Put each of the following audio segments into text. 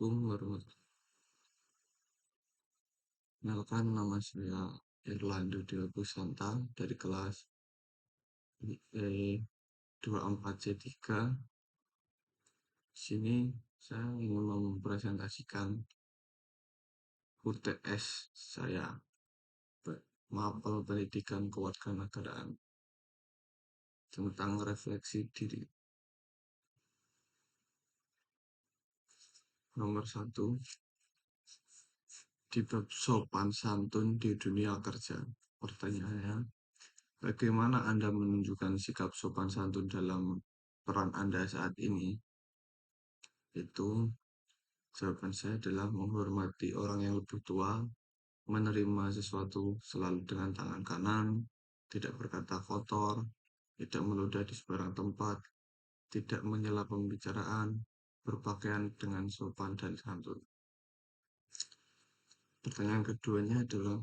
Assalamualaikum warahmatullahi wabarakatuh. Kenalkan, nama saya Irlando Dewa Pusanta dari kelas IE 24C3. Sini saya ingin mempresentasikan UTS saya, mapel pendidikan kewarganegaraan tentang refleksi diri. Nomor 1, di bab sopan santun di dunia kerja. Pertanyaannya, bagaimana Anda menunjukkan sikap sopan santun dalam peran Anda saat ini? Itu jawaban saya adalah menghormati orang yang lebih tua, menerima sesuatu selalu dengan tangan kanan, tidak berkata kotor, tidak meludah di sembarang tempat, tidak menyela pembicaraan, berpakaian dengan sopan dan santun. Pertanyaan keduanya adalah,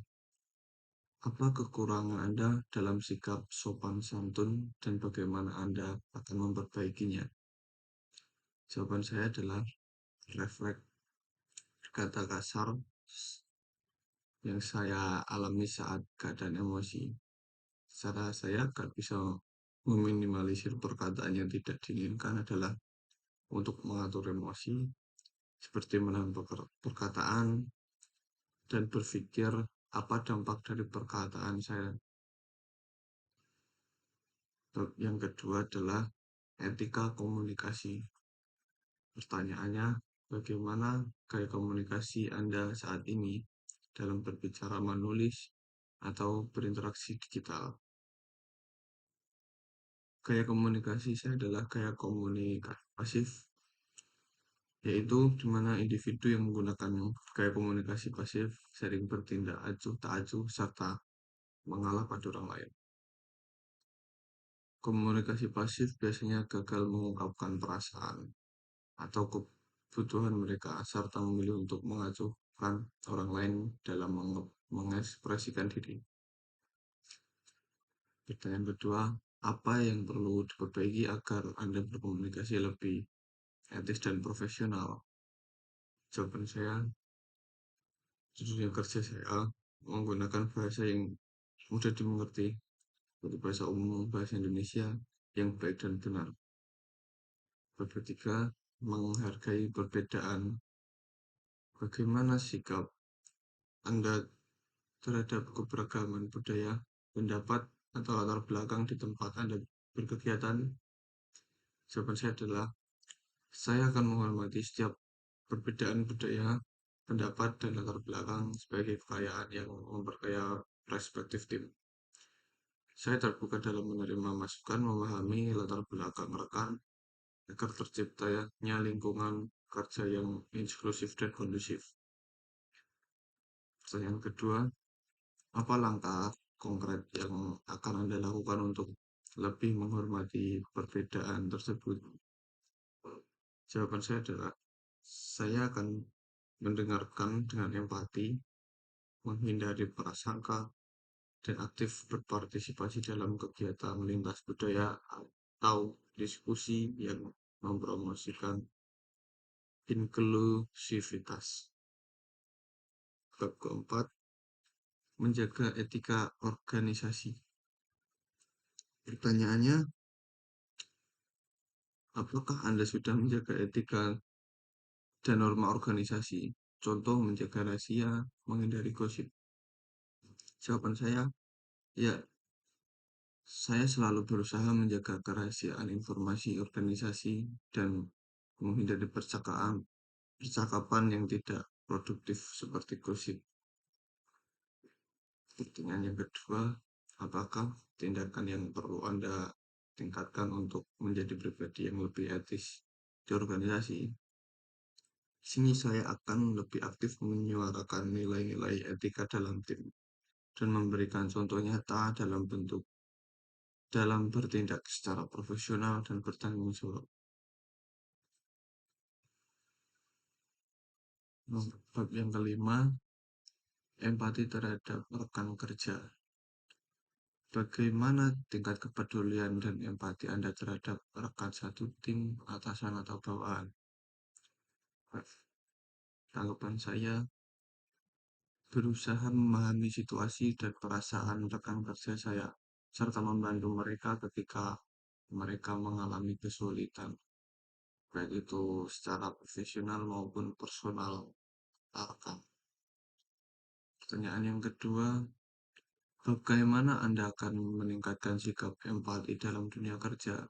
apa kekurangan Anda dalam sikap sopan santun dan bagaimana Anda akan memperbaikinya? Jawaban saya adalah refleks kata kasar yang saya alami saat keadaan emosi. Cara saya agar bisa meminimalisir perkataan yang tidak diinginkan adalah untuk mengatur emosi, seperti menahan perkataan dan berpikir apa dampak dari perkataan saya. Yang kedua adalah etika komunikasi. Pertanyaannya, bagaimana gaya komunikasi Anda saat ini dalam berbicara, menulis, atau berinteraksi digital? Gaya komunikasi saya adalah gaya komunikasi pasif, yaitu di mana individu yang menggunakan gaya komunikasi pasif sering bertindak acuh tak acuh serta mengalah pada orang lain. Komunikasi pasif biasanya gagal mengungkapkan perasaan atau kebutuhan mereka serta memilih untuk mengacuhkan orang lain dalam mengekspresikan diri. Pertanyaan kedua, apa yang perlu diperbaiki agar Anda berkomunikasi lebih etis dan profesional? Jawaban saya, di dunia kerja saya menggunakan bahasa yang mudah dimengerti, seperti bahasa umum, bahasa Indonesia yang baik dan benar. Ketiga, menghargai perbedaan. Bagaimana sikap Anda terhadap keberagaman budaya, pendapat, atau latar belakang di tempat Anda berkegiatan? Jawaban saya adalah, saya akan menghormati setiap perbedaan budaya, pendapat, dan latar belakang sebagai kekayaan yang memperkaya perspektif tim. Saya terbuka dalam menerima masukan, memahami latar belakang rekan, agar terciptanya lingkungan kerja yang inklusif dan kondusif. Pertanyaan kedua, apa langkah konkret yang akan Anda lakukan untuk lebih menghormati perbedaan tersebut? Jawaban saya adalah, saya akan mendengarkan dengan empati, menghindari prasangka, dan aktif berpartisipasi dalam kegiatan lintas budaya atau diskusi yang mempromosikan inklusivitas. Bab keempat, menjaga etika organisasi. Pertanyaannya, apakah Anda sudah menjaga etika dan norma organisasi? Contoh, menjaga rahasia, menghindari gosip. Jawaban saya, ya, saya selalu berusaha menjaga kerahasiaan informasi organisasi dan menghindari percakapan yang tidak produktif seperti gosip. Pertanyaan yang kedua, apakah tindakan yang perlu Anda tingkatkan untuk menjadi pribadi yang lebih etis di organisasi? Sini saya akan lebih aktif menyuarakan nilai-nilai etika dalam tim dan memberikan contoh nyata dalam bertindak secara profesional dan bertanggung jawab. Bab yang kelima, empati terhadap rekan kerja. Bagaimana tingkat kepedulian dan empati Anda terhadap rekan satu tim, atasan, atau bawahan? Tanggapan saya, berusaha memahami situasi dan perasaan rekan kerja saya, serta membantu mereka ketika mereka mengalami kesulitan, baik itu secara profesional maupun personal. Akan. Pertanyaan yang kedua, bagaimana Anda akan meningkatkan sikap empati dalam dunia kerja?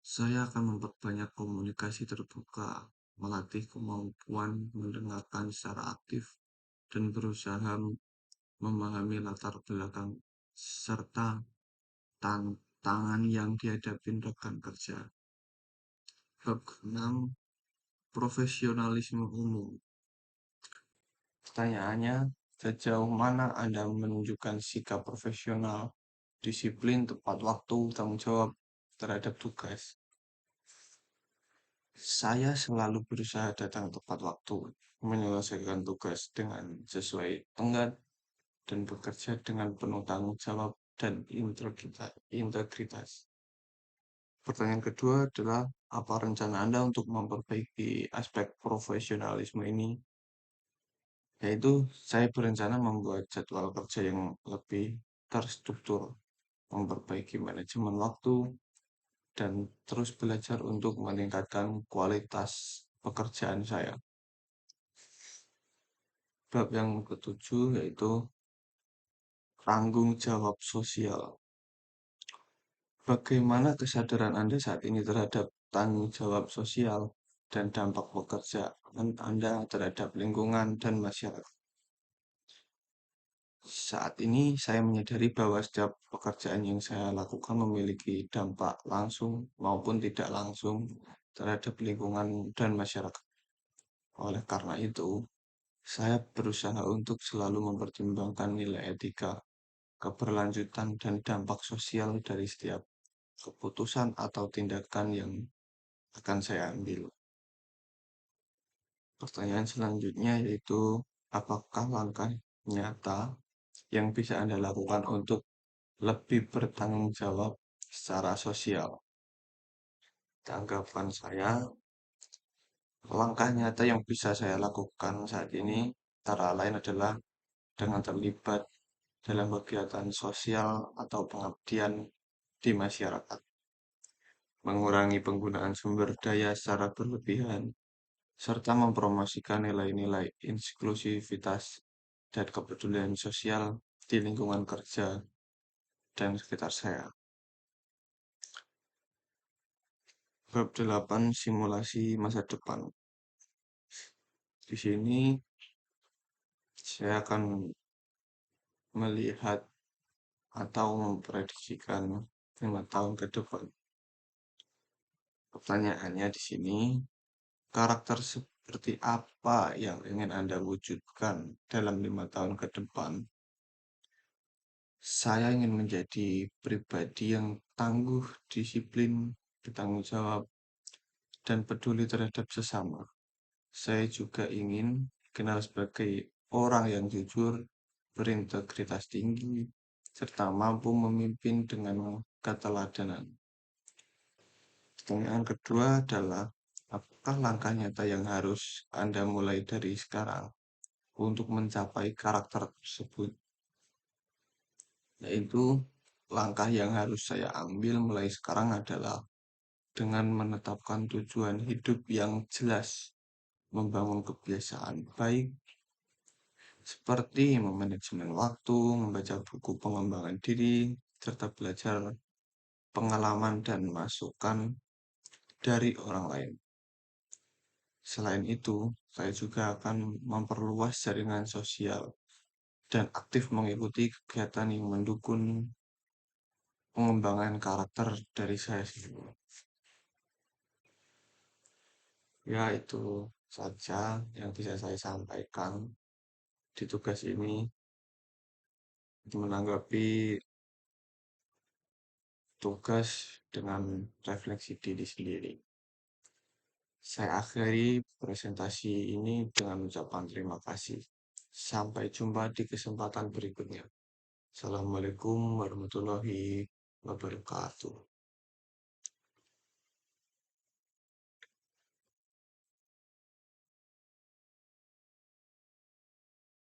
Saya akan memperbanyak komunikasi terbuka, melatih kemampuan mendengarkan secara aktif, dan berusaha memahami latar belakang serta tantangan yang dihadapi rekan kerja. Bab 6. Profesionalisme umum. Pertanyaannya, sejauh mana Anda menunjukkan sikap profesional, disiplin, tepat waktu, tanggung jawab terhadap tugas? Saya selalu berusaha datang tepat waktu, menyelesaikan tugas dengan sesuai tenggat, dan bekerja dengan penuh tanggung jawab dan integritas. Pertanyaan kedua adalah, apa rencana Anda untuk memperbaiki aspek profesionalisme ini? Yaitu, saya berencana membuat jadwal kerja yang lebih terstruktur, memperbaiki manajemen waktu, dan terus belajar untuk meningkatkan kualitas pekerjaan saya. Bab yang ketujuh yaitu tanggung jawab sosial. Bagaimana kesadaran Anda saat ini terhadap tanggung jawab sosial dan dampak pekerjaan Anda terhadap lingkungan dan masyarakat? Saat ini saya menyadari bahwa setiap pekerjaan yang saya lakukan memiliki dampak langsung maupun tidak langsung terhadap lingkungan dan masyarakat. Oleh karena itu, saya berusaha untuk selalu mempertimbangkan nilai etika, keberlanjutan, dan dampak sosial dari setiap keputusan atau tindakan yang akan saya ambil. Pertanyaan selanjutnya yaitu, apakah langkah nyata yang bisa Anda lakukan untuk lebih bertanggung jawab secara sosial? Tanggapan saya, langkah nyata yang bisa saya lakukan saat ini antara lain adalah dengan terlibat dalam kegiatan sosial atau pengabdian di masyarakat, mengurangi penggunaan sumber daya secara berlebihan, serta mempromosikan nilai-nilai inklusivitas dan kepedulian sosial di lingkungan kerja dan sekitar saya. Bab 8. Simulasi masa depan. Di sini saya akan melihat atau memprediksikan 5 tahun ke depan. Pertanyaannya di sini, karakter seperti apa yang ingin Anda wujudkan dalam 5 tahun ke depan? Saya ingin menjadi pribadi yang tangguh, disiplin, bertanggung jawab, dan peduli terhadap sesama. Saya juga ingin dikenal sebagai orang yang jujur, berintegritas tinggi, serta mampu memimpin dengan keteladanan. Pertanyaan kedua adalah, apakah langkah nyata yang harus Anda mulai dari sekarang untuk mencapai karakter tersebut? Yaitu, langkah yang harus saya ambil mulai sekarang adalah dengan menetapkan tujuan hidup yang jelas, membangun kebiasaan baik, seperti memanajemen waktu, membaca buku pengembangan diri, serta belajar pengalaman dan masukan dari orang lain. Selain itu, saya juga akan memperluas jaringan sosial dan aktif mengikuti kegiatan yang mendukung pengembangan karakter dari saya sendiri. Ya, itu saja yang bisa saya sampaikan di tugas ini, menanggapi tugas dengan refleksi diri sendiri. Saya akhiri presentasi ini dengan ucapan terima kasih. Sampai jumpa di kesempatan berikutnya. Assalamualaikum warahmatullahi wabarakatuh.